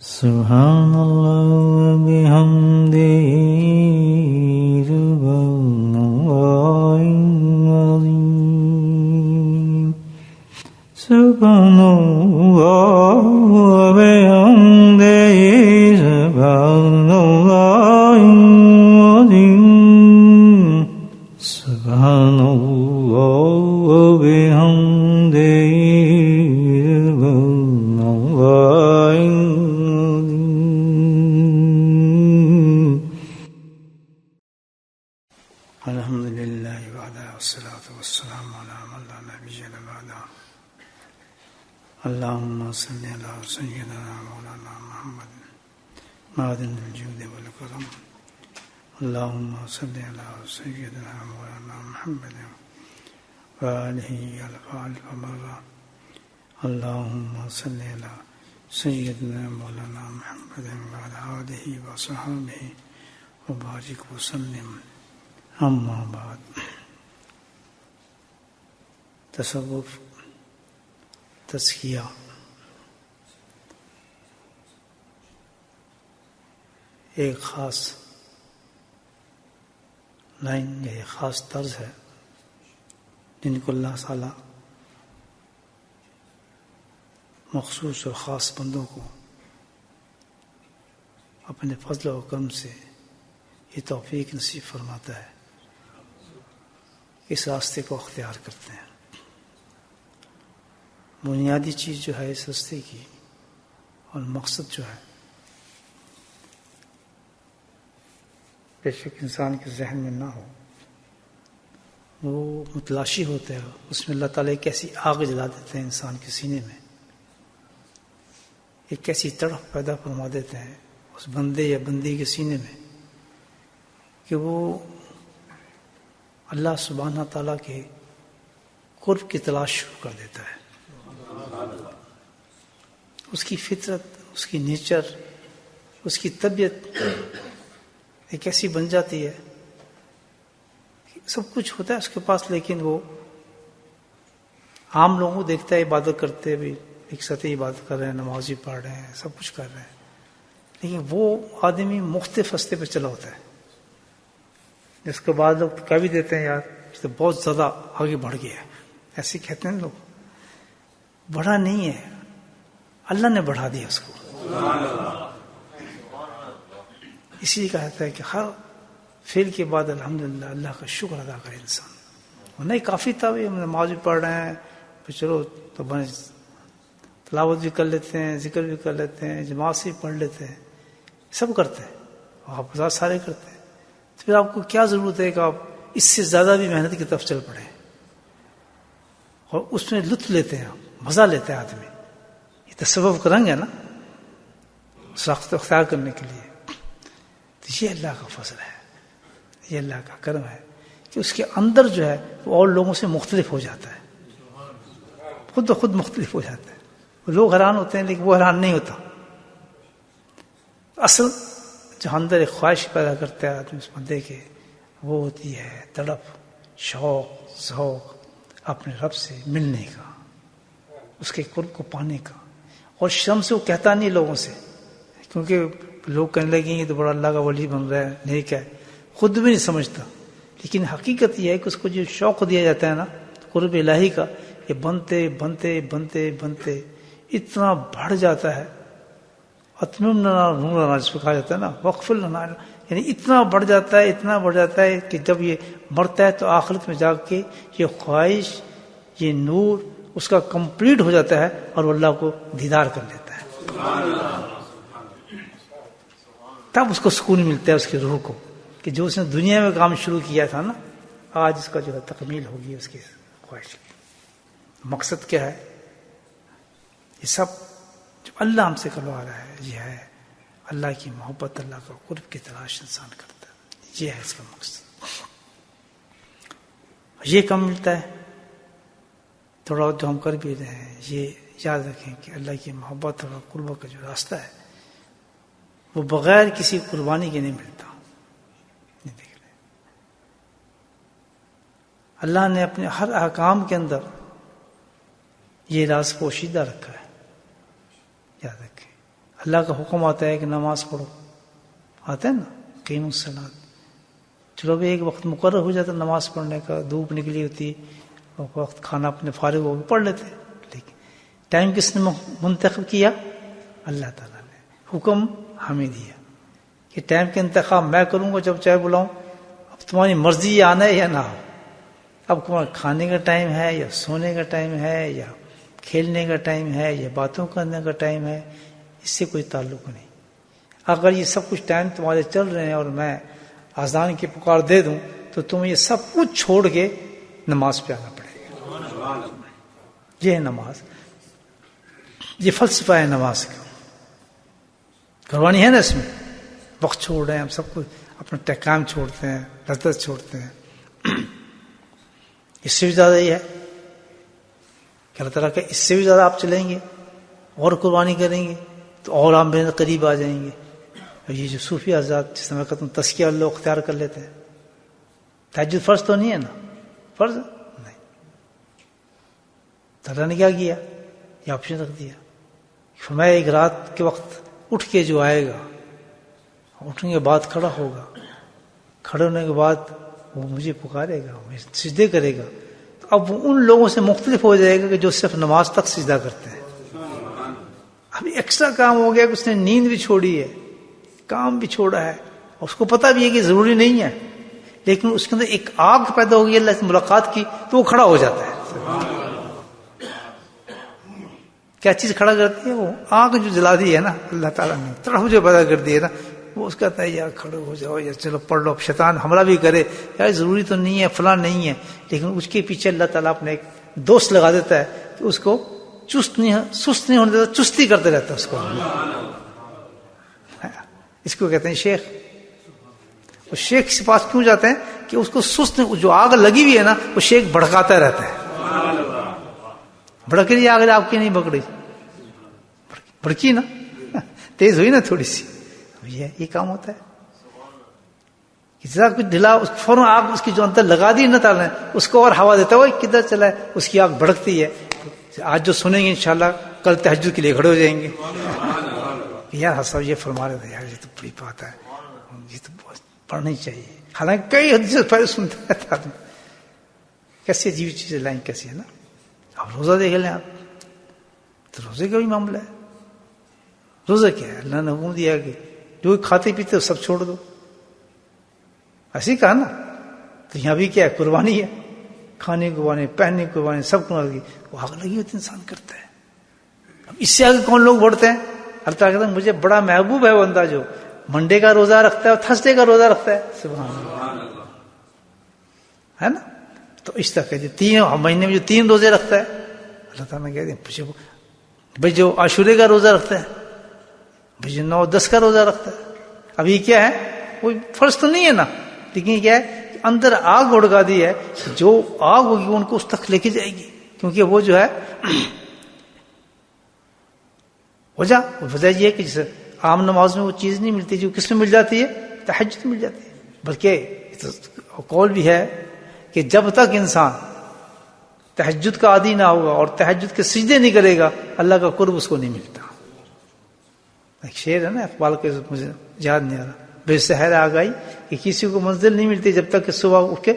سبحان اللہ بحمدہ سبحان اللہ العظیم سبحان اللہ بحمدہ سبحان اللہ العظیم سبحان اللہ بحمدہ اللهم صل على سيدنا مولانا محمد معدن الجود والكرم اللهم صل على سيدنا مولانا محمد وآله الفاعل ومرة اللهم صل على سيدنا مولانا محمد وعلى آله وصحبه وبارك وسلم أما بعد تصوف تزکیہ ایک خاص لائن یا ایک خاص طرز ہے جن کو اللہ تعالیٰ مخصوص اور خاص بندوں کو اپنے فضل و کرم سے یہ توفیق نصیب فرماتا ہے، اس راستے کو اختیار کرتے ہیں۔ بنیادی چیز جو ہے اس راستے کی اور مقصد جو ہے بے شک انسان کے ذہن میں نہ ہو، وہ متلاشی ہوتا ہے، اس میں اللہ تعالیٰ ایک ایسی آگ جلا دیتے ہیں انسان کے سینے میں، ایک ایسی تڑپ پیدا فرما دیتے ہیں اس بندے یا بندی کے سینے میں کہ وہ اللہ سبحانہ تعالیٰ کے قرب کی تلاش شروع کر دیتا ہے۔ اس کی فطرت، اس کی نیچر، اس کی طبیعت ایک ایسی بن جاتی ہے، سب کچھ ہوتا ہے اس کے پاس، لیکن وہ عام لوگوں کو دیکھتا ہے عبادت کرتے بھی، ایک سطحی عبادت کر رہے ہیں، نمازی پڑھ رہے ہیں، سب کچھ کر رہے ہیں، لیکن وہ آدمی مختلف راستے پہ چلا ہوتا ہے، جس کے بعد لوگ کہہ بھی دیتے ہیں یار یہ تو بہت زیادہ آگے بڑھ گیا ہے، ایسے کہتے ہیں لوگ۔ بڑھا نہیں ہے، اللہ نے بڑھا دیا اس کو۔ اسی لیے کہتا ہے کہ ہر فعل کے بعد الحمدللہ اللہ کا شکر ادا کرے انسان۔ وہ نہیں کافی تھا ہم نماز بھی پڑھ رہے ہیں، پھر چلو تو تلاوت بھی کر لیتے ہیں، ذکر بھی کر لیتے ہیں، جماعت سے بھی پڑھ لیتے ہیں، سب کرتے ہیں، آپ بہت سارے کرتے ہیں، تو پھر آپ کو کیا ضرورت ہے کہ آپ اس سے زیادہ بھی محنت کی طرف چل پڑیں اور اس میں لطف لیتے ہیں، مزہ لیتے ہیں آدمی۔ یہ تصوف کریں گے نا اس وقت اختیار کرنے کے لیے، تو یہ اللہ کا فضل ہے، یہ اللہ کا کرم ہے کہ اس کے اندر جو ہے وہ اور لوگوں سے مختلف ہو جاتا ہے، خود بخود مختلف ہو جاتا ہے۔ لوگ حیران ہوتے ہیں لیکن وہ حیران نہیں ہوتا۔ اصل جو اندر ایک خواہش پیدا کرتا ہے آدمی اس بندے کے، وہ ہوتی ہے تڑپ، شوق، ذوق اپنے رب سے ملنے کا، اس کے قرب کو پانے کا۔ اور شرم سے وہ کہتا نہیں لوگوں سے، کیونکہ لوگ کہنے لگیں یہ تو بڑا اللہ کا ولی بن رہا ہے، نیک ہے، خود بھی نہیں سمجھتا، لیکن حقیقت یہ ہے کہ اس کو جو شوق دیا جاتا ہے نا قرب الہی کا، یہ بنتے بنتے بنتے بنتے اتنا بڑھ جاتا ہے، اتمم لنا نورنا جس کو کہا جاتا ہے نا، وقف لنا، یعنی اتنا بڑھ جاتا ہے، اتنا بڑھ جاتا ہے کہ جب یہ مرتا ہے تو آخرت میں جا کے یہ خواہش، یہ نور اس کا کمپلیٹ ہو جاتا ہے اور وہ اللہ کو دیدار کر لیتا ہے، تب اس کو سکون ملتا ہے اس کی روح کو کہ جو اس نے دنیا میں کام شروع کیا تھا نا، آج اس کا جو ہے تکمیل ہوگی اس کی خواہش کی۔ مقصد کیا ہے؟ یہ سب جو اللہ ہم سے کروا رہا ہے یہ ہے اللہ کی محبت، اللہ کا قرب کی تلاش انسان کرتا ہے، یہ ہے اس کا مقصد۔ یہ کم ملتا ہے تھوڑا جو ہم کر بھی رہے ہیں، یہ یاد رکھیں کہ اللہ کی محبت اور قرب کا جو راستہ ہے وہ بغیر کسی قربانی کے نہیں ملتا۔ اللہ نے اپنے ہر احکام کے اندر یہ راز پوشیدہ رکھا ہے، یاد رکھیں اللہ کا حکم آتا ہے کہ نماز پڑھو، آتا ہے نا، قیم الصلاۃ، چلو بھی ایک وقت مقرر ہو جاتا نماز پڑھنے کا، دھوپ نکلی ہوتی، وقت کھانا اپنے فارغ ہو کے پڑھ لیتے، لیکن ٹائم کس نے منتخب کیا؟ اللہ تعالیٰ نے، حکم ہمیں دیا کہ ٹائم کا انتخاب میں کروں گا جب چاہے بلاؤں، اب تمہاری مرضی یہ آنا ہے یا نہ ہو، اب تمہارا کھانے کا ٹائم ہے یا سونے کا ٹائم ہے یا کھیلنے کا ٹائم ہے یا باتوں کرنے کا ٹائم ہے، اس سے کوئی تعلق نہیں۔ اگر یہ سب کچھ ٹائم تمہارے چل رہے ہیں اور میں اذان کی پکار دے دوں تو تمہیں یہ سب کچھ چھوڑ کے نماز پہ آنا پڑے گا۔ یہ ہے نماز، یہ فلسفہ ہے نماز کا، قربانی ہے نا اس میں، وقت چھوڑ رہے ہیں ہم سب کچھ، اپنا کام چھوڑتے ہیں، لذت چھوڑتے ہیں، اس سے بھی زیادہ یہ ہے کہ اللہ تعالیٰ کہ اس سے بھی زیادہ آپ چلیں گے اور قربانی کریں گے تو اور آپ میرے قریب آ جائیں گے۔ اور یہ جو صوفی حضرات جس میں کہتا ہوں تزکیہ اللہ اختیار کر لیتے ہیں، تہجد فرض تو نہیں ہے نا، فرض نہیں، تعالیٰ نے کیا کیا؟ یہ آپشن رکھ دیا، فرمایا ایک رات کے وقت اٹھ کے جو آئے گا، اٹھنے کے بعد کھڑا ہوگا، کھڑے ہونے کے بعد وہ مجھے پکارے گا، مجھے سجدے کرے گا، تو اب وہ ان لوگوں سے مختلف ہو جائے گا کہ جو صرف نماز تک سجدہ کرتے ہیں۔ اب ایکسٹرا کام ہو گیا کہ اس نے نیند بھی چھوڑی ہے، کام بھی چھوڑا ہے، اور اس کو پتا بھی ہے کہ ضروری نہیں ہے، لیکن اس کے اندر ایک آگ پیدا ہو گئی اللہ سے ملاقات کی تو وہ کھڑا ہو جاتا ہے۔ کیا چیز کھڑا کرتی ہے؟ وہ آگ جو جلا دی ہے نا اللہ تعالیٰ نے، طرف جو پیدا کر دی ہے نا، وہ اس کہتا ہے یار کھڑے ہو جاؤ، یا چلو پڑھ لو، شیطان حملہ بھی کرے، یار ضروری تو نہیں ہے، فلاں نہیں ہے، لیکن اس کے پیچھے اللہ تعالیٰ اپنے ایک دوست لگا دیتا ہے کہ اس کو سست نہیں ہونے دیتا، چستی کرتے رہتا ہے اس کو۔ اس کو کہتے ہیں شیخ۔ وہ شیخ کے پاس کیوں جاتے ہیں کہ اس کو سست، جو آگ لگی ہوئی ہے نا وہ شیخ بھڑکاتا رہتا ہے، بھڑک رہی آگ آپ کی نہیں بھڑک رہی، بھڑکی نا، تیز ہوئی نا تھوڑی سی، یہ کام ہوتا ہے کہ ذرا کچھ ڈھلا، فوراً آگ اس کی جو اندر لگا دی نہ تعالیٰ نے، اس کو اور ہوا دیتا ہے، وہ کدھر چلا ہے، اس کی آگ بھڑکتی ہے۔ آج جو سنیں گے انشاءاللہ کل تہجد کے لیے کھڑے ہو جائیں گے، یار صاحب یہ فرما رہے تھے، یار یہ تو بڑی بات ہے، یہ تو پڑھنی چاہیے، حالانکہ کئی حدیث پہلے سنتا رہتا آدمی، کیسی عجیب چیزیں لائیں، کیسی ہے نا۔ اب روزہ دیکھ لیں آپ، تو روزے کا بھی معاملہ ہے، روزہ کیا ہے؟ اللہ نے حکم دیا کہ جو کھاتے پیتے ہو سب چھوڑ دو، ایسے ہی کہا نا، تو یہاں بھی کیا ہے؟ قربانی ہے، کھانے کی قربانی، پہننے کی قربانی، سب قربانی، وہ آگ لگی ہوتی انسان کرتا ہے۔ اب اس سے آگے کون لوگ بڑھتے ہیں؟ اللہ تعالیٰ کہتا ہے مجھے بڑا محبوب ہے بندہ جو منڈے کا روزہ رکھتا ہے اور تھرسڈے کا روزہ رکھتا ہے، سبحان اللہ، ہے نا۔ تو اس طرح کہتے تین مہینے میں جو 3 روزے رکھتا ہے، اللہ تعالیٰ کہتے ہیں بھائی جو عاشورے کا روزہ رکھتا ہے، بھائی جو 9-10 کا روزہ رکھتا ہے، اب یہ کیا ہے؟ کوئی فرض تو نہیں ہے نا، لیکن یہ کیا ہے کہ اندر آگ اڑگا دی ہے، جو آگ ہوگی ان کو اس تک لے کے جائے گی، کیونکہ وہ جو ہے وجہ یہ ہے کہ جیسے عام نماز میں وہ چیز نہیں ملتی جو کس میں مل جاتی ہے؟ تہجد مل جاتی ہے۔ بلکہ قول بھی ہے کہ جب تک انسان تہجد کا عادی نہ ہوگا اور تہجد کے سجدے نہیں کرے گا اللہ کا قرب اس کو نہیں ملتا۔ ایک شعر ہے نا اقبال کے، مجھے یاد نہیں آ رہا، بے سحر آ گئی کہ کسی کو منزل نہیں ملتی جب تک کہ صبح اٹھ کے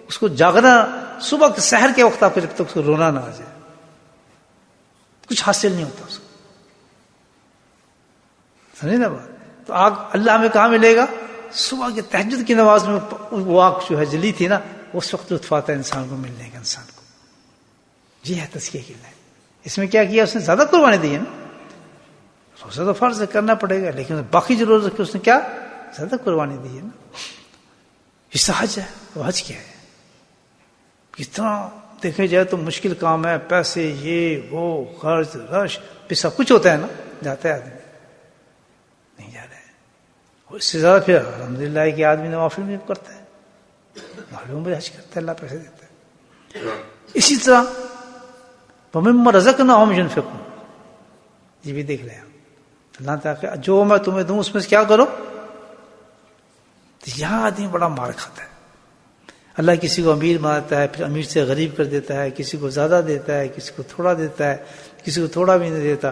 اس کو جاگنا، صبح کے سحر کے وقت آپ کو جب تک اس کو رونا نہ آ جائے کچھ حاصل نہیں ہوتا اس کو، سمجھے نا بات؟ تو آگ اللہ ہمیں کہاں ملے گا؟ صبح کے تہجد کی نماز میں وہ آگ جو ہے جلی تھی نا، اس وقت لطف آتا ہے انسان کو ملنے کا، انسان کو۔ یہ ہے تزکیہ کی لائن۔ اس میں کیا کیا؟ اس نے زیادہ قربانی دی ہے نا، روزہ تو فرض کرنا پڑے گا، لیکن باقی جو روزہ اس نے کیا زیادہ قربانی دی ہے نا۔ اس حج ہے، وہ حج کیا ہے؟ کتنا دیکھے جائے تو مشکل کام ہے، پیسے یہ وہ خرچ رش پیسہ کچھ ہوتا ہے نا، جاتا ہے آدمی، نہیں جا رہا ہے۔ اس سے زیادہ پھر الحمدللہ ہے کہ آدمی نوافل بھی کرتا ہے، معلوم بھی حج کرتا ہے، اللہ پیسے دیتا ہے۔ اسی طرح وَمِمَّا رَزَقْنَاهُمْ يُنْفِقُونَ، یہ بھی دیکھ لیں اللہ تعالیٰ جو میں تمہیں دوں اس میں سے کیا کرو۔ تو یہاں آدمی بڑا مار کھاتا ہے، اللہ کسی کو امیر بناتا ہے، پھر امیر سے غریب کر دیتا ہے، کسی کو زیادہ دیتا ہے، کسی کو تھوڑا دیتا ہے، کسی کو تھوڑا بھی نہیں دیتا،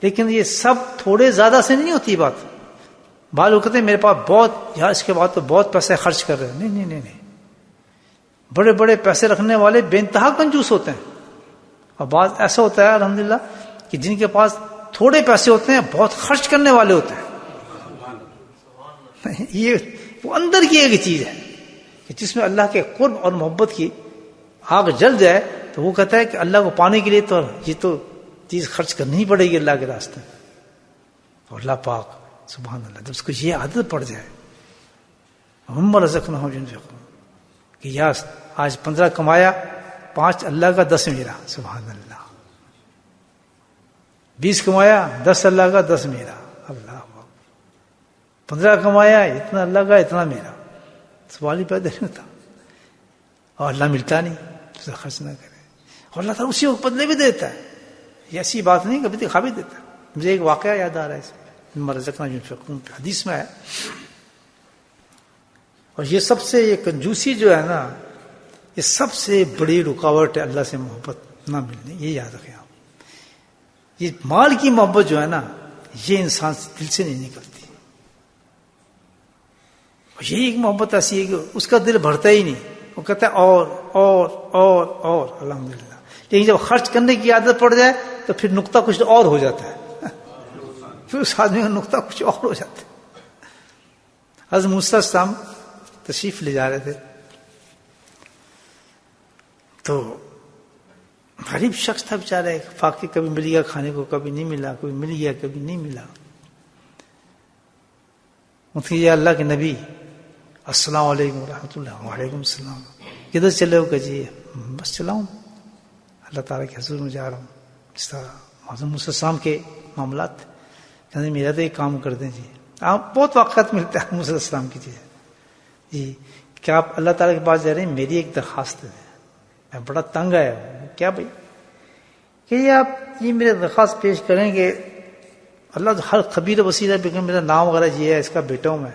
لیکن یہ سب تھوڑے زیادہ سے نہیں ہوتی بات. بعض لوگ کہتے ہیں میرے پاس بہت، یار اس کے بعد تو بہت پیسے خرچ کر رہے ہیں. نہیں نہیں نہیں، بڑے بڑے پیسے رکھنے والے بے انتہا کنجوس ہوتے ہیں، اور بعض ایسا ہوتا ہے الحمدللہ کہ جن کے پاس تھوڑے پیسے ہوتے ہیں بہت خرچ کرنے والے ہوتے ہیں. یہ وہ اندر کی ایک چیز ہے کہ جس میں اللہ کے قرب اور محبت کی آگ جل جائے تو وہ کہتا ہے کہ اللہ کو پانے کے لیے تو یہ تو چیز خرچ کرنی ہی پڑے گی اللہ کے راستے میں. اور اللہ پاک سبحان اللہ جب اس کو یہ عادت پڑ جائے ہم رزقناہم ينفقون کہ یا آج 15 کمایا، 5 اللہ کا، 10 میرا. سبحان اللہ. 20 کمایا، 10 اللہ کا، 10 میرا. اللہ 15 کمایا، اتنا اللہ کا، اتنا میرا. سوال ہی پیدا نہیں ہوتا. اور اللہ ملتا نہیں تو خرچ نہ کرے، اور اللہ تعالیٰ اسی وقت بدلے بھی دیتا ہے. یہ ایسی بات نہیں، کبھی دکھا بھی دیتا ہے. مجھے ایک واقعہ یاد آ رہا ہے اس میں، رزقنا ينفقون پہ حدیث میں ہے. اور یہ سب سے یہ کنجوسی جو ہے نا، یہ سب سے بڑی رکاوٹ ہے اللہ سے محبت نہ ملنے. یہ یاد رکھیں آپ. یہ مال کی محبت جو ہے نا، یہ انسان دل سے نہیں نکلتی. اور یہی ایک محبت ایسی ہے کہ اس کا دل بھرتا ہی نہیں، وہ کہتا ہے اور الحمدللہ. لیکن جب خرچ کرنے کی عادت پڑ جائے تو پھر نقطہ کچھ اور ہو جاتا ہے. پھر اس آدمی کا نقطہ کچھ اور ہو جاتا ہے. حضرت موسیٰ السلام تشریف لے جا رہے تھے تو غریب شخص تھا بیچارہ، فاقے، کبھی مل گیا کھانے کو، کبھی نہیں ملا، کبھی مل گیا، کبھی نہیں ملا. یا اللہ کے نبی السلام علیکم ورحمۃ اللہ. وعلیکم السلام. کدھر چلے ہو؟ کہ جی بس چلا ہوں اللہ تعالیٰ کے حضور میں جا رہا ہوں. اس طرح حضرت موسیٰ السلام کے معاملات تھے. کہتے میرا تو ایک کام کر دیں جی. آپ بہت واقعات ملتے ہیں موسیٰ السلام کی چیزیں. جی کیا آپ اللہ تعالیٰ کے پاس جا رہے ہیں؟ میری ایک درخواست ہے، میں بڑا تنگ آیا ہوں. کیا بھائی؟ کہ یہ آپ یہ میرے درخواست پیش کریں کہ اللہ تو ہر خبیر بصیر ہے، لیکن میرا نام وغیرہ یہ ہے، اس کا بیٹا ہوں میں.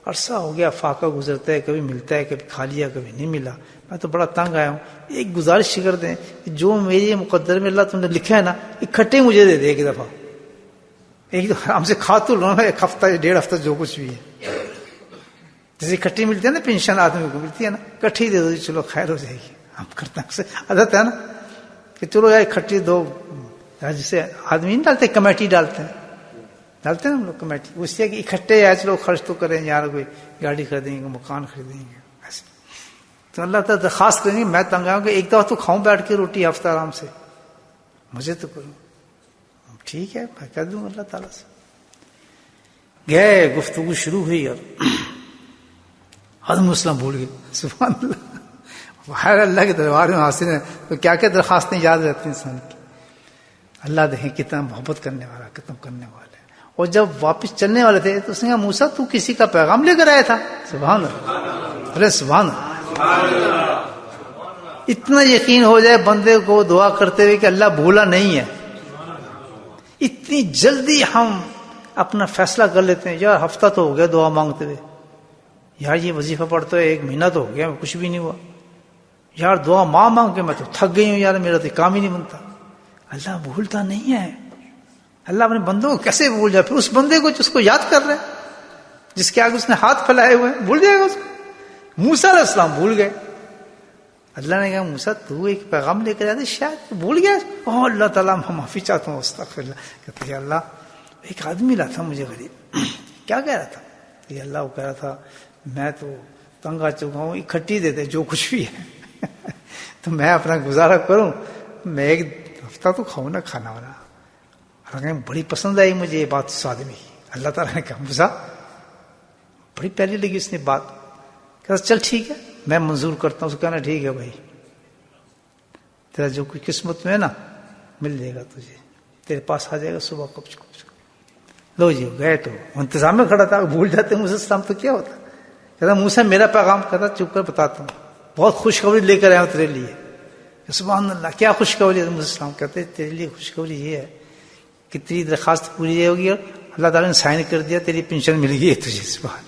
عرصہ ہو گیا فاقہ گزرتا ہے، کبھی ملتا ہے، کبھی کھا لیا، کبھی نہیں ملا. میں تو بڑا تنگ آیا ہوں. ایک گزارش کر دیں کہ جو میری مقدر میں اللہ تم نے لکھا ہے نا، اکٹھے مجھے دے دے ایک دفعہ. ایک ہم سے کھا تو لو نا، 1 ہفتہ 1.5 ہفتہ جو کچھ بھی ہے. جیسے اکٹھی ملتی ہے نا پینشن آدمی کو ملتی ہے نا، اکٹھی دے دو، چلو خیر ہو جائے گی. ہم کرتے ہیں عادت ہے نا کہ چلو یار اکٹھی دو. جسے آدمی نہیں ڈالتے، کمیٹی ڈالتے ہیں نا ہم لوگ کمیٹی. اس لیے کہ اکٹھے آئے چلو خرچ تو کریں یار، کوئی گاڑی خریدیں گے، مکان خریدیں گے. ایسے تو اللہ تعالیٰ درخواست کریں گے. میں تنگ آؤں کہ ایک دفعہ تو کھاؤں بیٹھ کے روٹی ہفتہ آرام سے، مجھے تو کروں. ٹھیک ہے میں کہہ دوں اللہ تعالیٰ سے. گئے، گفتگو شروع ہوئی اور حضرت مسلم بھول گئے. سبحان اللہ. باہر اللہ کے دربار میں حاصل ہے تو کیا کیا درخواستیں یاد رہتی انسان کی. اللہ دیکھیں کتنا محبت کرنے والا، کتنا کرنے والا ہے. اور جب واپس چلنے والے تھے تو اس نے کہا موسیٰ تو کسی کا پیغام لے کر آیا تھا. سبحان اللہ. ارے سبحان اللہ. اتنا یقین ہو جائے بندے کو دعا کرتے ہوئے کہ اللہ بھولا نہیں ہے. اتنی جلدی ہم اپنا فیصلہ کر لیتے ہیں. یار ہفتہ تو ہو گیا دعا مانگتے ہوئے، یار یہ وظیفہ پڑھتے ہوئے 1 مہینہ تو ہو گیا کچھ بھی نہیں ہوا، یار دعا مانگ کے میں تو تھک گئی ہوں، یار میرا تو کام ہی نہیں بنتا. اللہ بھولتا نہیں ہے. اللہ اپنے بندوں کو کیسے بھول جائے؟ پھر اس بندے کو جس کو یاد کر رہے ہیں، جس کے آگے اس نے ہاتھ پھیلائے ہوئے ہیں، بھول جائے گا اس کو. موسیٰ علیہ السلام بھول گئے. اللہ نے کہا موسیٰ تو ایک پیغام لے کر آیا تھا، شاید تو بھول گیا. اوہ اللہ تعالیٰ میں معافی چاہتا ہوں، استغفر اللہ. کہتے ہیں اللہ ایک آدمی ملا تھا مجھے غریب. کیا کہہ رہا تھا؟ کہ اللہ وہ کہہ رہا تھا میں تو تنگ آ چکا ہوں، اکٹھی دے دے جو کچھ بھی ہے تو میں اپنا گزارا کروں، میں 1 ہفتہ تو کھاؤں نا کھانا وانا. بڑی پسند آئی مجھے یہ بات اس آدمی کی. اللہ تعالیٰ نے کہا موسیٰ بڑی پیاری لگی اس نے بات. کہا چل ٹھیک ہے میں منظور کرتا ہوں. اس کو کہنا ٹھیک ہے بھائی، تیرا جو کوئی قسمت میں ہے نا مل جائے گا تجھے، تیرے پاس آ جائے گا صبح کچھ. لو جی گئے تو انتظام میں کھڑا تھا. بھول جاتے موسیٰ السلام تو کیا ہوتا. کہتا موسیٰ میرا پیغام. کہتا چپ کر بتاتا ہوں، بہت خوشخبری لے کر آیا ہوں تیرے لیے. سبحان اللہ. کیا خوشخبری ہے؟ موسیٰ السلام کہتے تیرے لیے خوشخبری یہ ہے کہ تیری درخواست پوری ہوگی اور اللہ تعالیٰ نے سائن کر دیا، تیری پینشن مل گئی ہے تجھے. سبحان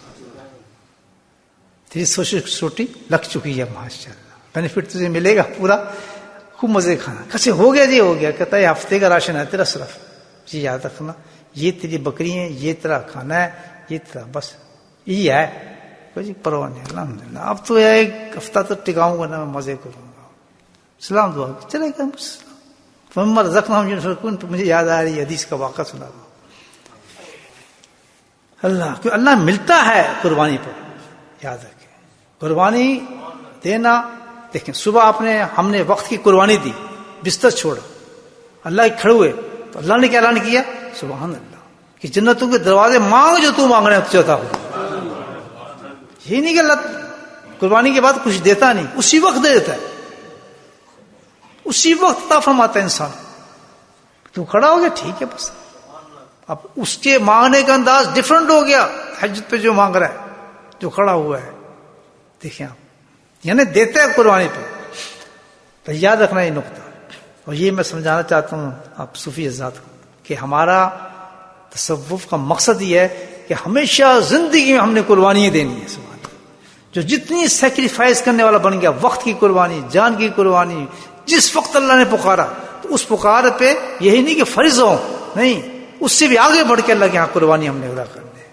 تیری سوٹی لگ چکی ہے ماشاء اللہ، بینیفٹ تجھے ملے گا پورا، خوب مزے کھانا. کیسے ہو گیا جی؟ ہو گیا. کہتا ہے ہفتے کا راشن ہے تیرا صرف. یہ یاد رکھنا، یہ تیری بکری ہیں، یہ تیرا کھانا ہے، یہ تیرا بس یہی ہے، کوئی پرواہ نہیں. الحمدللہ اب تو ایک ہفتہ تو ٹکاؤں گا نا، میں مزے کروں گا. سلام دعا چلے گا. محمد رزقناہم ينفقون، مجھے یاد آ رہی ہے حدیث کا واقعہ سنا دو. اللہ ملتا ہے قربانی پر، یاد رکھیں. قربانی دینا، دیکھیں صبح ہم نے وقت کی قربانی دی، بستر چھوڑا، اللہ کے کھڑے ہوئے تو اللہ نے کیا اعلان کیا؟ سبحان اللہ، کہ جنتوں کے دروازے مانگ جو تو مانگ رہے ہیں چاہتا ہو. یہ نہیں کہ اللہ قربانی کے بعد کچھ دیتا نہیں، اسی وقت دے دیتا ہے، اسی وقت عطا فرماتا ہے انسان. تو کھڑا ہو گیا ٹھیک ہے بس. اب اس کے مانگنے کا انداز ڈفرنٹ ہو گیا حجت پہ جو مانگ رہا ہے، جو کھڑا ہوا ہے. دیکھیں آپ، یعنی دیتے ہیں قربانی پہ. تو یاد رکھنا یہ نقطہ، اور یہ میں سمجھانا چاہتا ہوں آپ صوفی حضرات کو کہ ہمارا تصوف کا مقصد یہ ہے کہ ہمیشہ زندگی میں ہم نے قربانیاں دینی ہے. سبحان اللہ. جو جتنی سیکریفائس کرنے والا بن گیا، وقت کی قربانی، جان کی قربانی، جس وقت اللہ نے پکارا تو اس پکار پہ یہی نہیں کہ فرض ہو، نہیں، اس سے بھی آگے بڑھ کے اللہ کے یہاں قربانی ہم نے ادا کرنی ہے.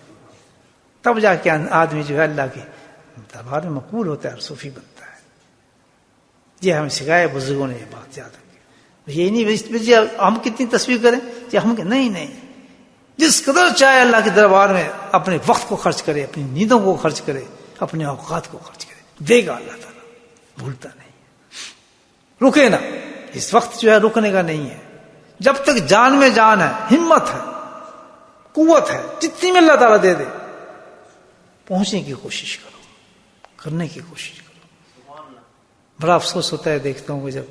تب جا کے آدمی جو ہے اللہ کے دربار میں مقبول ہوتا ہے اور صوفی بنتا ہے. یہ ہمیں سکھایا بزرگوں نے، یہ بات یاد رکھیں. یہ نہیں ہم کتنی تصویر کریں کہ ہم نہیں، جس قدر چاہے اللہ کے دربار میں اپنے وقت کو خرچ کرے، اپنی نیندوں کو خرچ کرے، اپنے اوقات کو خرچ کرے، دے گا اللہ تعالیٰ، بھولتا نہیں. رکے نا، اس وقت جو ہے رکنے کا نہیں ہے. جب تک جان میں جان ہے، ہمت ہے، قوت ہے، جتنی میں اللہ تعالیٰ دے دے، پہنچنے کی کوشش کرو، کرنے کی کوشش کرو. بڑا افسوس ہوتا ہے دیکھتا ہوں کہ جب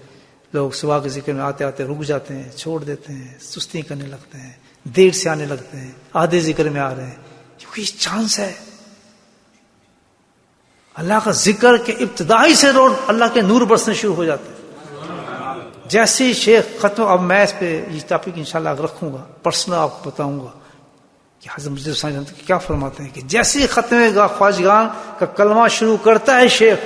لوگ صبح کے ذکر میں آتے آتے رک جاتے ہیں، چھوڑ دیتے ہیں، سستی کرنے لگتے ہیں، دیر سے آنے لگتے ہیں، آدھے ذکر میں آ رہے ہیں. کیونکہ چانس ہے اللہ کا ذکر کے ابتدائی سے اللہ کے نور برسنے شروع ہو جاتے ہیں. جیسے ہی شیخ ختم، اب میں اس پہ یہ ٹاپک انشاءاللہ رکھوں گا، پرسنل آپ کو بتاؤں گا کہ حضرت مجدد حسین کیا فرماتے ہیں کہ جیسے ہی ختم خواجگان کا کلمہ شروع کرتا ہے شیخ،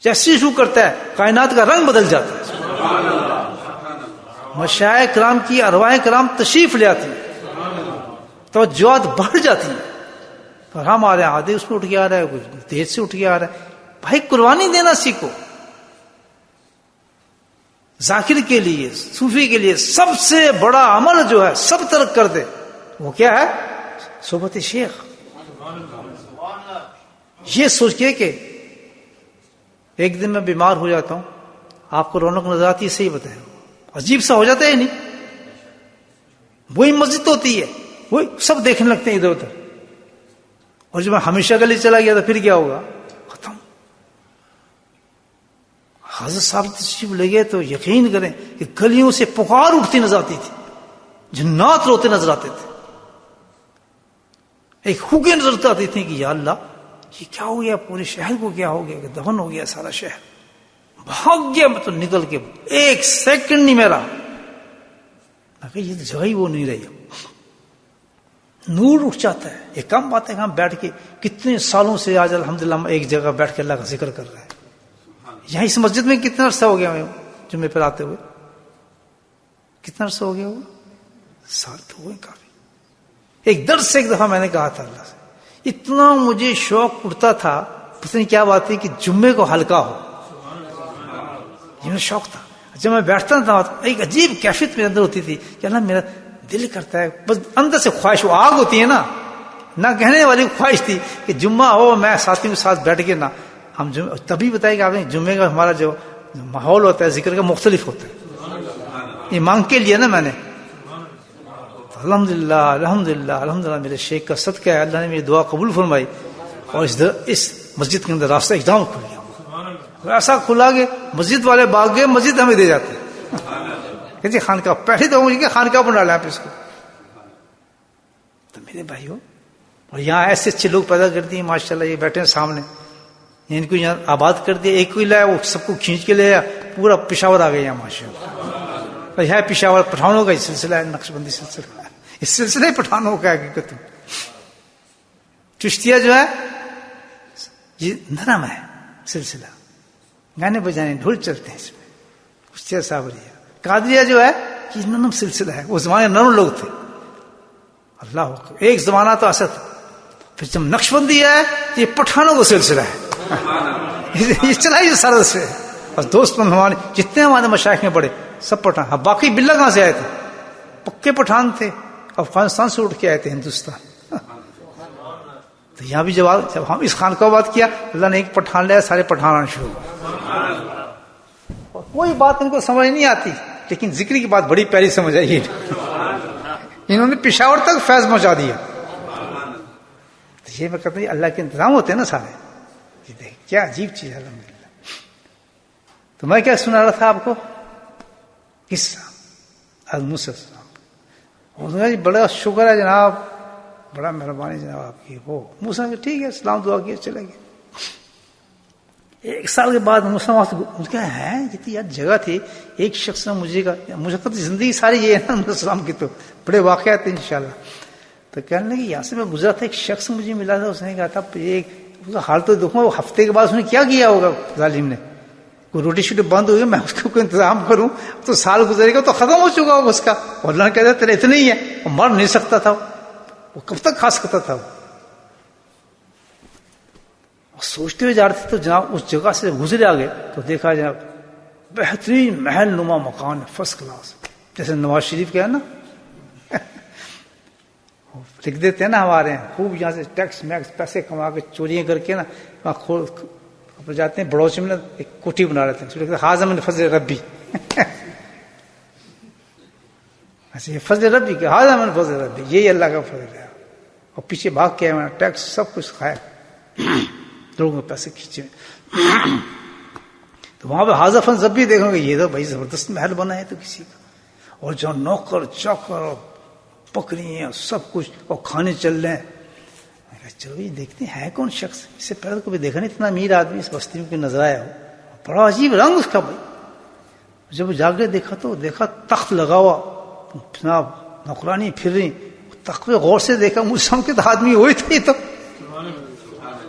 جیسے ہی شروع کرتا ہے کائنات کا رنگ بدل جاتا ہے. مشائخ کرام کی ارواح کرام تشریف لے آتی ہیں، توجہات بڑھ جاتی ہیں. اور ہمارے آدھے اس میں اٹھ کے آ رہا ہے، کچھ دیر سے اٹھ کے آ رہا ہے. بھائی قربانی دینا سیکھو. ذاکر کے لیے، صوفی کے لیے سب سے بڑا عمل جو ہے سب ترک کر دے، وہ کیا ہے؟ صحبت شیخ. یہ سوچ کے کہ ایک دن میں بیمار ہو جاتا ہوں، آپ کو رونق نظر آتی ہے، صحیح بتائیں، عجیب سا ہو جاتا ہے. نہیں، وہی مسجد ہوتی ہے، وہی سب دیکھنے لگتے ہیں ادھر ادھر. اور جب میں ہمیشہ کے لیے چلا گیا تو پھر کیا ہوگا؟ ختم. حضرت صاحب تشریف لے گئے تو یقین کریں کہ گلیوں سے پکار اٹھتی نظر آتی تھی، جنات روتے نظر آتے تھے، ایک ہوگے نظر آتی تھی کہ یا اللہ یہ کیا ہو گیا، پورے شہر کو کیا ہو گیا کہ دفن ہو گیا سارا شہر. بھاگ گیا میں تو نکل کے، ایک سیکنڈ نہیں میرا، یہ جگہ ہی وہ نہیں رہی. نور اٹھ جاتا ہے. یہ کم بات ہے کہ ہم بیٹھ کے کتنے سالوں سے آج الحمدللہ ہم ایک جگہ بیٹھ کے اللہ کا ذکر کر رہے ہیں. یہاں اس مسجد میں کتنا عرصہ ہو گیا ہمیں جمعے پر آتے ہوئے؟ کتنا عرصہ ہو گیا ہوگا؟ سال تو ہوئے کافی. ایک درد سے ایک دفعہ میں نے کہا تھا اللہ سے، اتنا مجھے شوق اٹھتا تھا، پتہ نہیں کیا بات تھی کہ جمعے کو ہلکا ہو، یہ میرا شوق تھا. جب میں بیٹھتا تھا ایک عجیب کیفیت میرے اندر ہوتی تھی کہ اللہ میرا دل کرتا ہے، بس اندر سے خواہش، وہ آگ ہوتی ہے نا، نہ کہنے والی خواہش تھی کہ جمعہ ہو میں ساتھیوں کے ساتھ بیٹھ کے نا ہم تبھی بتائے کہ آپ نے جمعے کا ہمارا جو ماحول ہوتا ہے ذکر کا مختلف ہوتا ہے. یہ مانگ کے لیا نا میں نے. الحمدللہ الحمدللہ الحمدللہ میرے شیخ کا صدقہ ہے، اللہ نے میری دعا قبول فرمائی اور اس مسجد کے اندر راستہ ایک دم کھل گیا. ایسا کھلا کہ مسجد والے بھاگ گئے، مسجد ہمیں دے جاتے ہیں کہ خانقاہ پہلے تو مجھے خانقاہ بنا ڈالا آپ اس کو. تو میرے بھائیوں، اور یہاں ایسے اچھے لوگ پیدا کر دیے ماشاءاللہ، یہ بیٹھے ہیں سامنے، ان کو یہاں آباد کر دیا. ایک کو ہی لایا، وہ سب کو کھینچ کے لے آیا، پورا پشاور آ گیا یہاں ماشاءاللہ. یہ پشاور پٹھانوں کا ہی سلسلہ ہے، نقش بندی سلسلہ ہے، اس سلسلے پٹھانوں کا حقیقت. چشتیہ جو ہے یہ نرم ہے سلسلہ، گانے بجانے ڈھول چلتے ہیں اس میں، چشتیہ صابریہ. قادریہ جو ہے یہ نرم سلسلہ ہے. وہ زمانے نرم لوگ تھے. اللہ اکبر. ایک زمانہ تو ایسا تھا. پھر جب نقش بندی ہے تو یہ پٹھانوں کا سلسلہ ہے. یہ چلا ہی سرد سے. اور دوست ہمارے جتنے ہمارے مشائخ میں پڑے سب پٹھان. باقی بلا کہاں سے آئے تھے؟ پکے پٹھان تھے. افغانستان سے اٹھ کے آئے تھے ہندوستان. تو یہاں بھی جب ہم اس خان کا بات کیا اللہ نے ایک پٹھان لیا, سارے پٹھان آنا شروع ہو. اور کوئی بات ان کو سمجھ نہیں آتی, لیکن ذکر کی بات بڑی پیاری سمجھ آئی. انہوں نے پشاور تک فیض پہنچا دیا. تو یہ میں کہتا ہوں اللہ کے انتظام ہوتے ہیں نا سارے. یہ دیکھ کیا عجیب چیز ہے الحمدللہ. تو میں کیا سنا رہا تھا آپ کو قصہ موسیٰ صاحب. بڑا شکر ہے جناب, بڑا مہربانی جناب آپ کی. وہ موسیٰ کہ ٹھیک ہے سلام دعا کیا چلے گئے. 1 سال کے بعد موسیٰ کیا ہے یہ یار جگہ تھی. ایک شخص نے مجھے زندگی ساری یہ ہے نا السلام کی تو بڑے واقعات ہیں انشاءاللہ. تو کہنے لگے یہاں سے میں گزرا تھا, ایک شخص مجھے ملا تھا. اس نے کہا تھا اس کا حال تو دیکھو, ہفتے کے بعد اس نے کیا کیا ہوگا ظالم نے. کوئی روٹی شوٹی بند ہوئی, میں اس کو کوئی انتظام کروں تو سال گزرے گا تو ختم ہو چکا ہوگا اس کا. اور اللہ نے کہتا تیرے اتنے ہی ہے. وہ مر نہیں سکتا تھا, وہ کب تک کھا سکتا تھا. سوچتے ہوئے جا رہے تھے تو جناب اس جگہ سے گزرے آگے تو دیکھا جناب بہترین محل نما مکان ہے, فرسٹ کلاس. جیسے نواز شریف کا ہے نا, لکھ دیتے ہیں نا ہمارے ہیں خوب. یہاں سے ٹیکس میکس پیسے کما کے چوریاں کر کے نا وہاں جاتے ہیں بڑوچ میں ایک کوٹھی بنا لیتے ہیں. حاضر من فضل ربی. اچھا یہ فضل ربی کیا, حاضر من فضل ربی, یہی اللہ کا فضل ہے. اور پیچھے بھاگ کے ٹیکس سب کچھ کھایا, لوگوں کے پیسے کھینچے. تو وہاں پہ حاضر فن ربی دیکھو گے یہ تو بھائی زبردست محل بنا ہے تو کسی کا. اور جو نوکر چوکر اور بکریاں سب کچھ اور کھانے چل رہے ہیں. چلو یہ دیکھتے ہیں ہے کون شخص. اس سے پہلے تو کبھی دیکھا نہیں اتنا امیر آدمی اس بستی میں نظر آیا ہو. بڑا عجیب رنگ اس کا بھائی. جب جا کے دیکھا تو دیکھا تخت لگا ہوا, جناب نوکرانی پھر رہی. تخت پہ غور سے دیکھا مجھ سمجھ کے آدمی وہی تھے. تو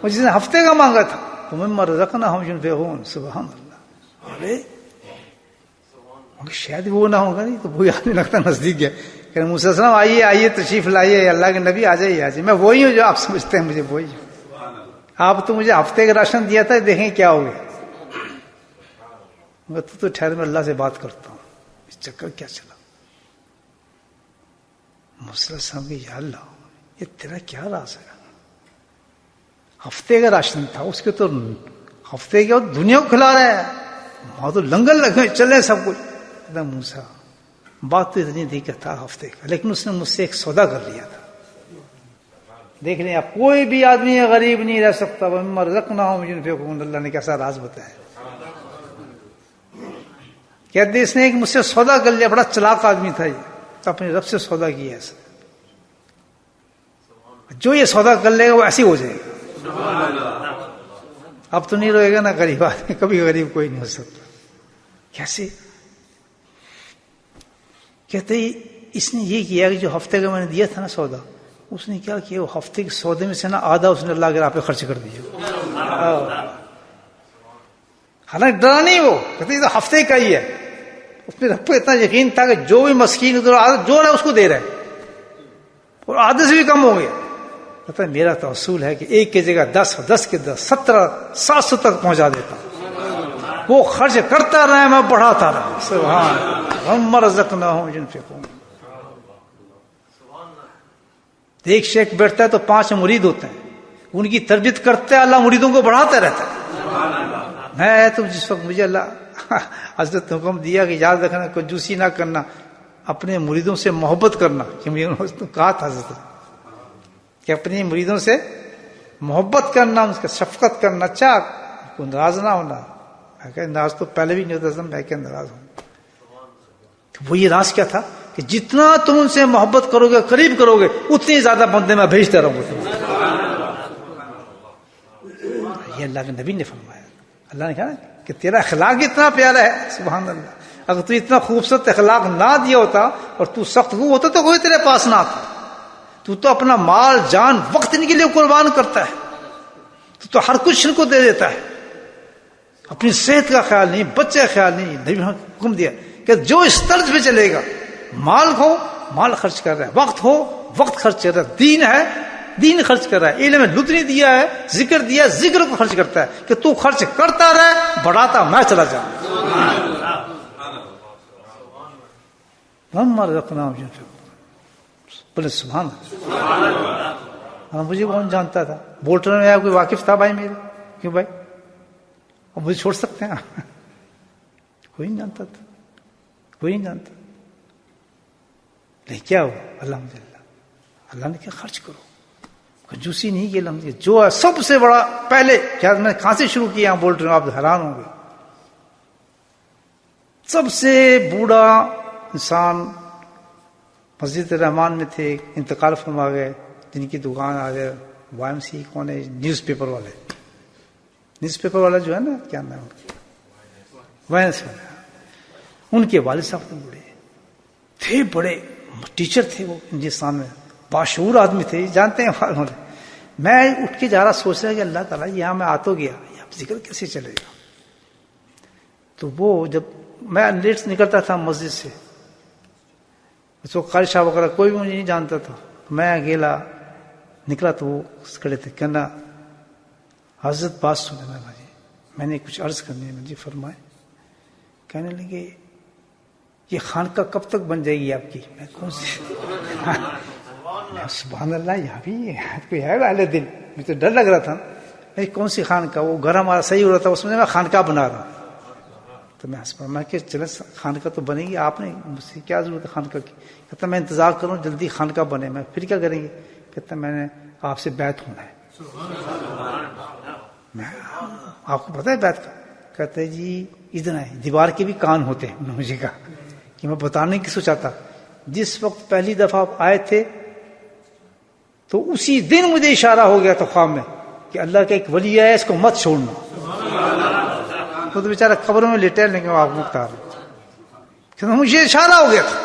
جس نے ہفتے کا مانگا تھا تو میں رزقنا ہم ينفقون. سبحان اللہ. ارے شاید وہ نہ ہوگا, نہیں تو وہی آدمی لگتا نزدیک گیا. کہ موسیٰ علیہ السلام آئیے آئیے تشریف لائیے, اللہ کے نبی آ جائیے آجائیے. میں وہی ہوں جو آپ سمجھتے ہیں مجھے وہی ہوں. آپ تو مجھے ہفتے کا راشن دیا تھا, دیکھیں کیا ہو گیا. میں تو ٹھہر میں اللہ سے بات کرتا ہوں, اس چکر کیا چلا. موسیٰ علیہ السلام کہ یا اللہ یہ تیرا کیا راز ہے. ہفتے کا راشن تھا, اس کے تو ہفتے کے بعد دنیا کو کھلا رہا ہے. وہاں تو لنگر لگے چلے سب کچھ. موسیٰ بات تو اتنی تھی کہ تھا ہفتے کا, لیکن اس نے مجھ سے ایک سودا کر لیا تھا. دیکھ لیں آپ, کوئی بھی آدمی غریب نہیں رہ سکتا. وَمِمَّا رَزَقْنَاهُمْ يُنْفِقُونَ. اللہ نے کیسا راز بتایا. کہتے اس نے ایک مجھ سے سودا کر لیا. بڑا چلاک آدمی تھا یہ, تو اپنے رب سے سودا کیا ایسا. جو یہ سودا کر لے گا وہ ایسے ہو جائے گا. اب تو نہیں رہے گا نا غریب آدمی, کبھی غریب کوئی نہیں ہو سکتا. کیسے کہتے اس نے یہ کیا کہ جو ہفتے کا میں نے دیا تھا نا سودا, اس نے کیا کیا, وہ ہفتے کے سودے میں سے نا آدھا اس نے اللہ کے راہ پہ خرچ کر دیا. حالانکہ ڈرا نہیں, وہ کہتے تو ہفتے کا ہی ہے. اس میں رب کو اتنا یقین تھا کہ جو بھی مسکین جو ہے اس کو دے رہا ہے, اور آدھے سے بھی کم ہو گیا. کہتا ہے میرا تو اصول ہے کہ ایک کی جگہ 10, 10 کے 10, 17, 700 تک پہنچا دیتا ہوں. وہ خرچ کرتا رہا, میں بڑھاتا رہا. سبحان وَمِمَّا رَزَقْنَاهُمْ يُنْفِقُونَ. ایک شیخ بیٹھتا ہے تو 5 مرید ہوتے ہیں, ان کی تربیت کرتے ہیں, اللہ مریدوں کو بڑھاتا رہتا ہے. میں تو جس وقت مجھے اللہ حضرت حکم دیا کہ یاد رکھنا کنجوسی نہ کرنا, اپنے مریدوں سے محبت کرنا, کہ مجھے کہا تھا حضرت کہ اپنے مریدوں سے محبت کرنا, ان کا شفقت کرنا, اچھا کو ناراض نہ ہونا. میں کہ ناراض تو پہلے بھی نہیں ہوتا تھا, میں کہ ناراض ہوں. وہ یہ راز کیا تھا کہ جتنا تم ان سے محبت کرو گے, قریب کرو گے, اتنی زیادہ بندے میں بھیجتا رہوں گا. یہ اللہ کے نبی نے فرمایا. اللہ نے کہا کہ تیرا اخلاق اتنا پیارا ہے, سبحان اللہ. اگر تو اتنا خوبصورت اخلاق نہ دیا ہوتا اور تو سخت وہ ہوتا تو کوئی تیرے پاس نہ آتا. تو اپنا مال جان وقت ان کے لیے قربان کرتا ہے. تو ہر کچھ ان کو دے دیتا ہے. اپنی صحت کا خیال نہیں, بچے کا خیال نہیں. نبی نے حکم دیا کہ جو اس طرز پہ چلے گا مال ہو مال خرچ کر رہا ہے، وقت ہو وقت خرچ کر رہا ہے، دین ہے دین خرچ کر رہا ہے، علم لدنی دیا ہے، ذکر دیا ہے، ذکر کو خرچ کرتا ہے کہ تو خرچ کرتا رہے، بڑھاتا میں چلا جاؤں. ہم رقنام بولے سبحان اللہ. مجھے کون جانتا تھا؟ بولٹر میں کوئی واقف تھا بھائی میرے؟ کیوں بھائی اب مجھے چھوڑ سکتے ہیں؟ کوئی نہیں جانتا تھا، کوئی نہیں جانتا. لیکن کیا ہوا؟ الحمدللہ اللہ نے کیا خرچ کرو، کنجوسی نہیں کی. الحمدللہ جو ہے سب سے بڑا پہلے کیا میں کہاں سے شروع کیا بولٹر میں، آپ حیران ہوں گے. سب سے بوڑھا انسان مسجد رحمان میں تھے، انتقال فرما گئے، جن کی دکان آ گئے YMC کون ہے، نیوز پیپر والے، نیوز پیپر والا جو ہے نا کیا نام وائنس والا، ان کے والد صاحب تو بڑے تھے، بڑے ٹیچر تھے وہ ہندوستان میں، باشعور آدمی تھے، جانتے ہیں انہوں نے. میں اٹھ کے جا رہا سوچ رہا کہ اللہ تعالیٰ یہاں میں آ تو گیا، اب ذکر کیسے چلے گا. تو وہ جب میں لیٹ نکلتا تھا مسجد سے، اس کو قاری صاحب وغیرہ کوئی بھی مجھے نہیں جانتا تھا، میں اکیلا نکلا تو وہ کھڑے تھے، کہنا حضرت بات سنے نا بھائی، میں نے کچھ عرض کرنی ہے. مجھے فرمائے. کہنے لگے یہ خانقاہ کب تک بن جائے گی آپ کی؟ میں کون سی سبحان اللہ، یہاں بھی کوئی ہے اہل دل. مجھے تو ڈر لگ رہا تھا، نہیں کون سی خانقاہ، وہ گھر ہمارا صحیح ہو رہا تھا، اس میں میں خانقاہ بنا رہا ہوں. تو میں کہ چلے خانقاہ تو بنے گی، آپ نے مجھ سے کیا ضرورت ہے خانقاہ کی؟ کہتا میں انتظار کروں جلدی خانقاہ بنے. میں پھر کیا کریں گے؟ کہتا میں نے آپ سے بیعت ہونا ہے. میں آپ کو پتہ ہے بیعت کا؟ کہتے جی ادھر ہے، دیوار کے بھی کان ہوتے ہیں. انہوں نے مجھے کہا کہ میں بتانے کی سوچا تھا. جس وقت پہلی دفعہ آپ آئے تھے تو اسی دن مجھے اشارہ ہو گیا تھا خواب میں کہ اللہ کا ایک ولی ہے، اس کو مت چھوڑنا. وہ تو بیچارہ قبروں میں لیٹے، لیکن آپ مختار کہ مجھے اشارہ ہو گیا تھا.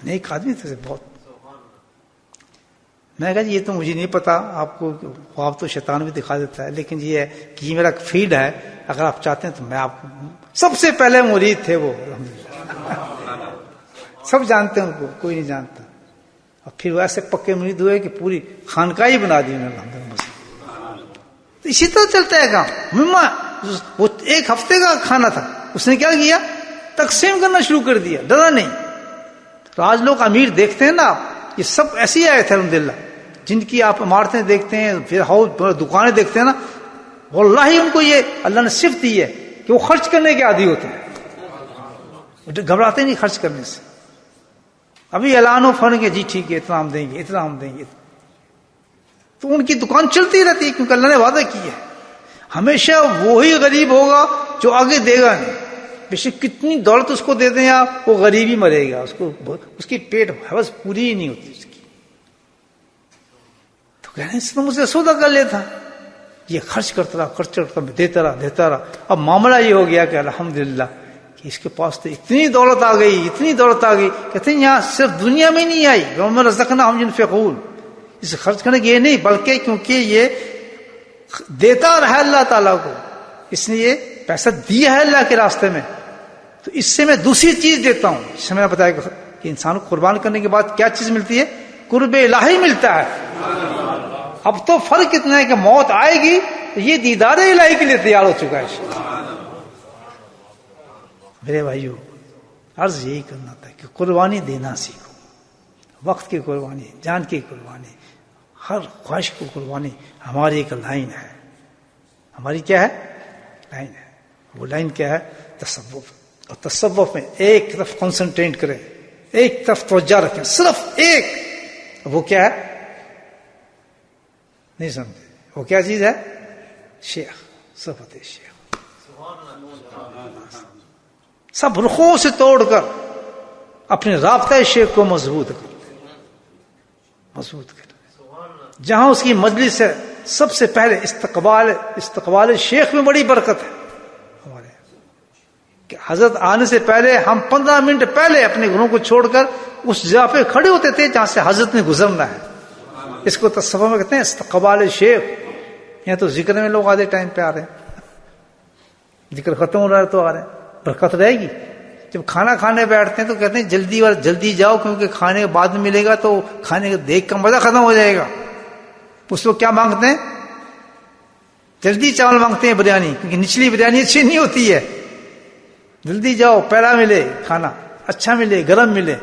ایک آدمی تھے بہت. میں کہا جی یہ تو مجھے نہیں پتا، آپ کو خواب تو شیطان بھی دکھا دیتا ہے، لیکن یہ ہے کہ یہ میرا فیڈ ہے، اگر آپ چاہتے ہیں تو میں آپ کو. سب سے پہلے مرید تھے وہ، سب جانتے ہیں ان کو، کوئی نہیں جانتا. اور پھر وہ ایسے پکے مرید ہوئے کہ پوری خانقاہ ہی بنا دی انہوں نے الحمدللہ. اسی طرح چلتا ہے کام. وہ ایک ہفتے کا کھانا تھا، اس نے کیا کیا؟ تقسیم کرنا شروع کر دیا، ڈرا نہیں. تو آج لوگ امیر دیکھتے ہیں نا آپ، یہ سب ایسی آئے تھے الحمدللہ، جن کی آپ عمارتیں دیکھتے ہیں، پھر ہاؤس دکانیں دیکھتے ہیں نا، واللہ ان کو یہ اللہ نے صفت دی ہے کہ وہ خرچ کرنے کے عادی ہوتے ہیں، گھبراتے نہیں خرچ کرنے سے. ابھی اعلان ہو فن کے جی ٹھیک ہے اتنا ہم دیں گے، اتنا ہم دیں گے، تو ان کی دکان چلتی رہتی ہے، کیونکہ اللہ نے وعدہ کیا ہے. ہمیشہ وہی غریب ہوگا جو آگے دے گا نہیں. بے شک کتنی دولت اس کو دے دیں آپ، وہ غریب ہی مرے گا، اس کی پیٹ حوث پوری ہی نہیں ہوتی اس کی. تو کہہ رہے ہیں اس نے مجھ سے سودا کر لیتا، یہ خرچ کرتا رہا، دیتا رہا. اب معاملہ یہ ہو گیا کہ الحمدللہ کہ اس کے پاس تو اتنی دولت آ گئی، اتنی دولت آ گئی. کہتے ہیں یہاں صرف دنیا میں نہیں آئی، وَمَا رَزَقْنَاهُمْ يُنْفِقُونَ، اسے خرچ کرنے کے یہ نہیں، بلکہ کیونکہ یہ دیتا رہا اللہ تعالیٰ کو، اس نے یہ پیسہ دیا ہے اللہ کے راستے میں، تو اس سے میں دوسری چیز دیتا ہوں. جسے میں نے بتایا کہ انسان کو قربان کرنے کے بعد کیا چیز ملتی ہے؟ قرب الہی ملتا ہے. اب تو فرق اتنا ہے کہ موت آئے گی تو یہ دیدار الہی کے لیے تیار ہو چکا ہے. میرے بھائیو، عرض یہی کرنا تھا کہ قربانی دینا سیکھو، وقت کی قربانی، جان کی قربانی، ہر خواہش کو قربانی. ہماری ایک لائن ہے، ہماری کیا ہے؟ لائن ہے. وہ لائن کیا ہے؟ تصوف. اور تصوف میں ایک طرف کنسنٹریٹ کریں، ایک طرف توجہ رکھیں، صرف ایک. وہ کیا ہے؟ نہیں سمجھے وہ کیا چیز ہے؟ شیخ، صفت شیخ. سب رخوں سے توڑ کر اپنے رابطہ شیخ کو مضبوط کر لیں، مضبوط کر لیں. جہاں اس کی مجلس ہے سب سے پہلے استقبال شیخ میں بڑی برکت ہے ہمارے. کہ حضرت آنے سے پہلے ہم 15 منٹ پہلے اپنے گھروں کو چھوڑ کر اس جگہ پہ کھڑے ہوتے تھے جہاں سے حضرت نے گزرنا ہے. اس کو تصوف میں کہتے ہیں استقبال شیخ. یہاں تو ذکر میں لوگ آدھے ٹائم پہ آ رہے ہیں، ذکر ختم ہو رہا ہے تو آ رہے ہیں. برکت رہے گی جب کھانا کھانے بیٹھتے ہیں تو کہتے ہیں جلدی جاؤ، کیونکہ کھانے کے بعد ملے گا تو کھانے کا دیکھ کا مزہ ختم ہو جائے گا. اس لوگ کیا مانگتے ہیں؟ جلدی چاول مانگتے ہیں، بریانی، کیونکہ نچلی بریانی اچھی نہیں ہوتی ہے. جلدی جاؤ، پہلا ملے کھانا، اچھا ملے، گرم ملے.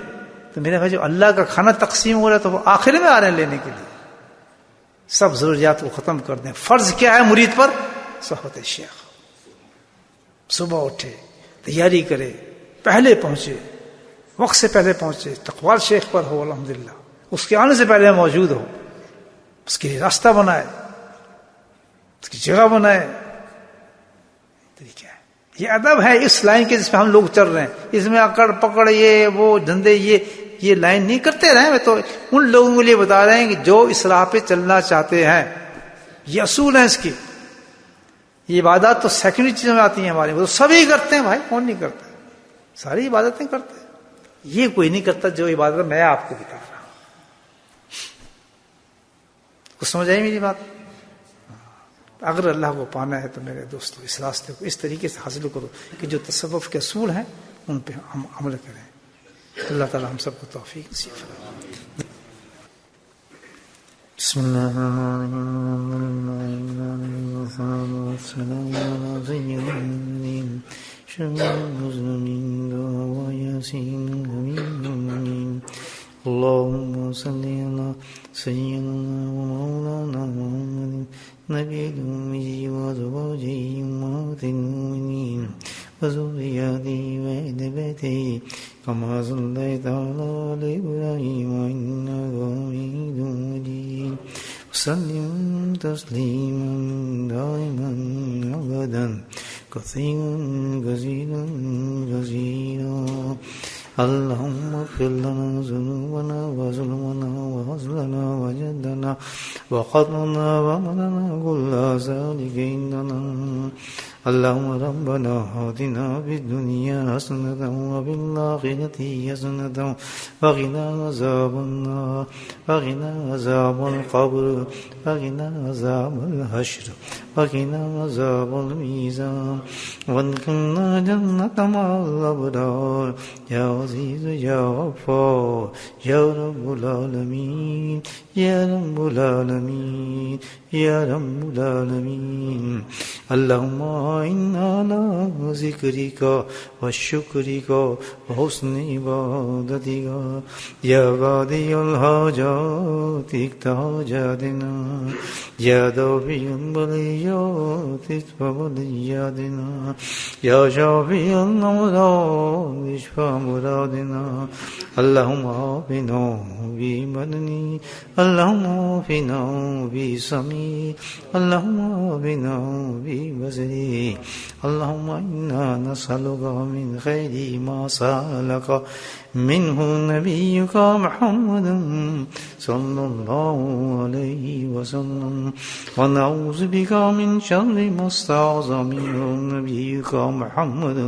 تو میرے بھائی، جو اللہ کا کھانا تقسیم ہو رہا ہے تو وہ آخر میں آ رہے ہیں لینے کے لیے. سب ضروریات کو ختم کر دیں. فرض کیا ہے مرید پر؟ صحبت شیخ. صبح اٹھے، تیاری کرے، پہلے پہنچے، وقت سے پہلے پہنچے، تقوال شیخ پر ہو، الحمدللہ اس کے آنے سے پہلے موجود ہو، اس کے لیے راستہ بنائے، اس کی جگہ بنائے. طریقہ ہے. یہ ادب ہے اس لائن کے جس پہ ہم لوگ چل رہے ہیں. اس میں اکڑ پکڑ، یہ وہ دھندے، یہ لائن نہیں کرتے رہے. میں تو ان لوگوں کے لیے بتا رہے ہیں کہ جو اس راہ پہ چلنا چاہتے ہیں. یہ اصول ہیں اس کی. یہ عبادات تو سیکنڈری چیزوں میں آتی ہیں ہمارے، وہ تو سبھی کرتے ہیں بھائی، کون نہیں کرتا؟ ساری عبادتیں کرتے ہیں. یہ کوئی نہیں کرتا جو عبادت میں آپ کو بتا رہا ہوں. کچھ سمجھ آئی میری بات؟ اگر اللہ کو پانا ہے تو میرے دوستو اس راستے کو اس طریقے سے حاصل کرو کہ جو تصوف کے اصول ہیں ان پہ ہم عمل کریں. اللہ تعالی ہم سب کو توفیق نصیب فرمائے. بسم اللہ اللهم صل على سيدنا ومولانا محمد نبي الأمي وأزواجه أمهات المؤمنين وذرياته وأهل بيته كما صليت على آل إبراهيم إنك حميد مجيد وسلم تسليما دائما أبدا كثيرا كثيرا. اللهم اغفر لنا ذنوبنا وظلمنا وهزلنا وجدنا وقدرنا ومننا كل ذلك عندنا. اللهم ربنا آتنا في الدنيا حسنة وفي الآخرة حسنة وقنا عذاب النار وقنا عذاب القبر وقنا عذاب الحشر وقنا عذاب الميزان وادخلنا جنة مع الأبرار يا عزيز يا غفار يا رب العالمين يا رب العالمين يا رب العالمين. اللهم إنا على ذكرك وشكرك وحسن عبادتك يا قاضي الحاجات اقض حاجاتنا يا دافع البليات اشف بلياتنا يا شافي الأمراض اشف مرادنا. اللهم عافنا ببدني اللهم عافنا بسمعي اللهم عافنا ببصري. اللهم إنا نسألك من خير ما سألك منه نبيك محمد صلى الله عليه وسلم ونعوذ بك من شر ما استعاذ منه نبيك محمد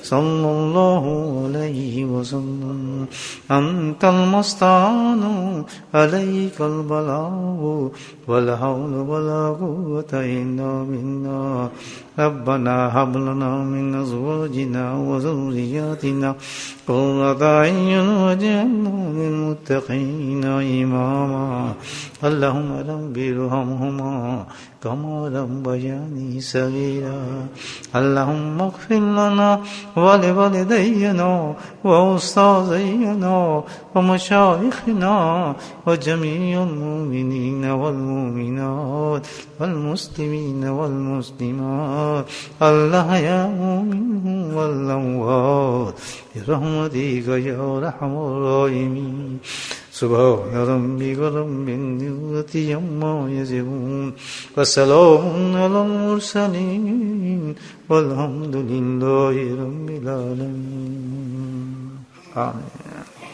صلى الله عليه وسلم. أنت المستعان عليك البلاغ ولا حول ولا قوة إلا بالله. ربنا هب لنا من أزواجنا وذرياتنا قرة أعين واجعلنا للمتقين إماما. اللهم رب ارحمهما كما ربياني صغيرا. اللهم اغفر لنا ولوالدينا وأستاذينا ومشايخنا وجميع المؤمنين والمؤمنات والمسلمين والمسلمات الأحياء منهم والأموات برحمتك يا أرحم الراحمين. سبحان ربك رب العزة عما يصفون وسلام على المرسلين والحمد لله رب العالمين. آمين.